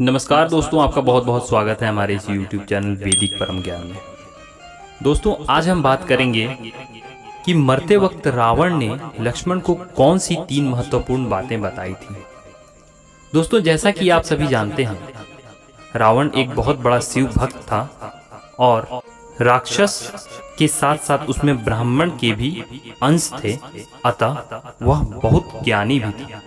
नमस्कार दोस्तों, आपका बहुत बहुत स्वागत है हमारे इस YouTube चैनल वैदिक परम ज्ञान में। दोस्तों, आज हम बात करेंगे कि मरते वक्त रावण ने लक्ष्मण को कौन सी 3 महत्वपूर्ण बातें बताई थी। दोस्तों, जैसा कि आप सभी जानते हैं, रावण एक बहुत बड़ा शिव भक्त था और राक्षस के साथ साथ उसमें ब्राह्मण के भी अंश थे, अतः वह बहुत ज्ञानी भी था।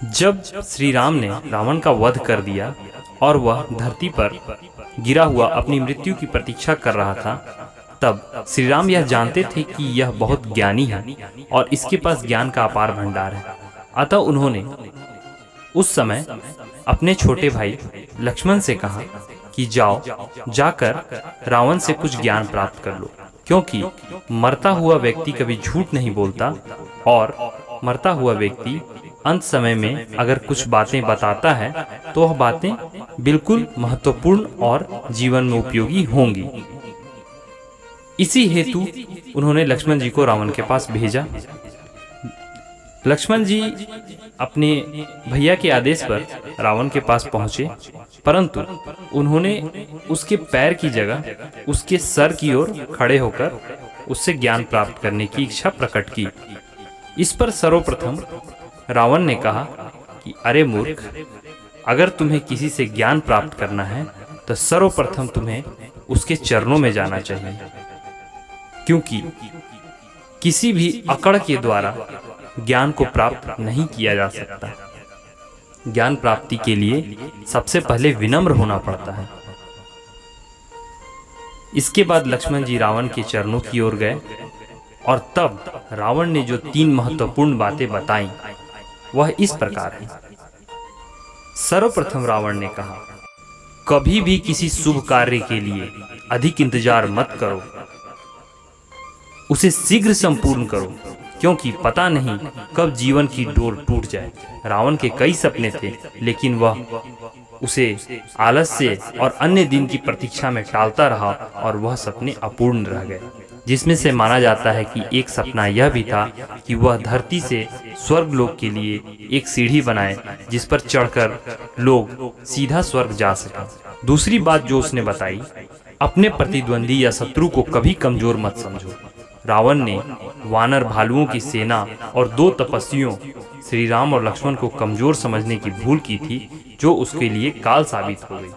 जब श्री राम ने रावण का वध कर दिया और वह धरती पर गिरा हुआ अपनी मृत्यु की प्रतीक्षा कर रहा था, तब श्री राम यह जानते थे कि यह बहुत ज्ञानी है और इसके पास ज्ञान का अपार भंडार है। अतः उन्होंने उस समय अपने छोटे भाई लक्ष्मण से कहा कि जाओ, जाकर रावण से कुछ ज्ञान प्राप्त कर लो, क्योंकि मरता हुआ व्यक्ति कभी झूठ नहीं बोलता और मरता हुआ व्यक्ति अंत समय में अगर कुछ बातें बताता है तो वह बातें बिल्कुल महत्वपूर्ण और जीवन में उपयोगी होंगी। इसी हेतु उन्होंने लक्ष्मण जी को रावण के पास भेजा। लक्ष्मण जी अपने भैया के आदेश पर रावण के पास पहुंचे, परंतु उन्होंने उसके पैर की जगह उसके सर की ओर खड़े होकर उससे ज्ञान प्राप्त करने की इच्छा प्रकट की। इस पर सर्वप्रथम रावण ने कहा कि अरे मूर्ख, अगर तुम्हें किसी से ज्ञान प्राप्त करना है तो सर्वप्रथम तुम्हें उसके चरणों में जाना चाहिए, क्योंकि किसी भी अकड़ के द्वारा ज्ञान को प्राप्त नहीं किया जा सकता। ज्ञान प्राप्ति के लिए सबसे पहले विनम्र होना पड़ता है। इसके बाद लक्ष्मण जी रावण के चरणों की ओर गए और तब रावण ने जो 3 महत्वपूर्ण बातें बताई वह इस प्रकार है। सर्वप्रथम रावण ने कहा, कभी भी किसी शुभ कार्य के लिए अधिक इंतजार मत करो, उसे शीघ्र संपूर्ण करो, क्योंकि पता नहीं कब जीवन की डोर टूट जाए। रावण के कई सपने थे, लेकिन वह उसे आलस से और अन्य दिन की प्रतीक्षा में टालता रहा और वह सपने अपूर्ण रह गए, जिसमें से माना जाता है कि एक सपना यह भी था कि वह धरती से स्वर्ग लोक के लिए एक सीढ़ी बनाए जिस पर चढ़कर लोग सीधा स्वर्ग जा सकें। दूसरी बात जो उसने बताई, अपने प्रतिद्वंदी या शत्रु को कभी कमजोर मत समझो। रावण ने वानर भालुओं की सेना और 2 तपस्वियों श्री राम और लक्ष्मण को कमजोर समझने की भूल की थी, जो उसके लिए काल साबित हो गई।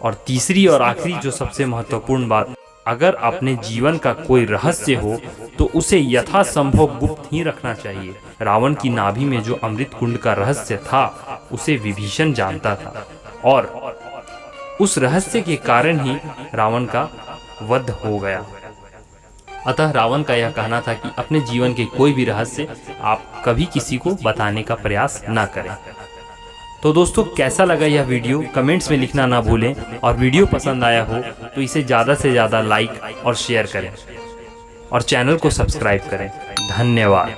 और तीसरी और आखिरी जो सबसे महत्वपूर्ण बात, अगर अपने जीवन का कोई रहस्य हो तो उसे यथासंभव गुप्त ही रखना चाहिए। रावण की नाभि में जो अमृत कुंड का रहस्य था उसे विभीषण जानता था और उस रहस्य के कारण ही रावण का वध हो गया। अतः रावण का यह कहना था कि अपने जीवन के कोई भी रहस्य आप कभी किसी को बताने का प्रयास ना करें। तो दोस्तों, कैसा लगा यह वीडियो कमेंट्स में लिखना ना भूलें, और वीडियो पसंद आया हो तो इसे ज़्यादा से ज़्यादा लाइक और शेयर करें और चैनल को सब्सक्राइब करें। धन्यवाद।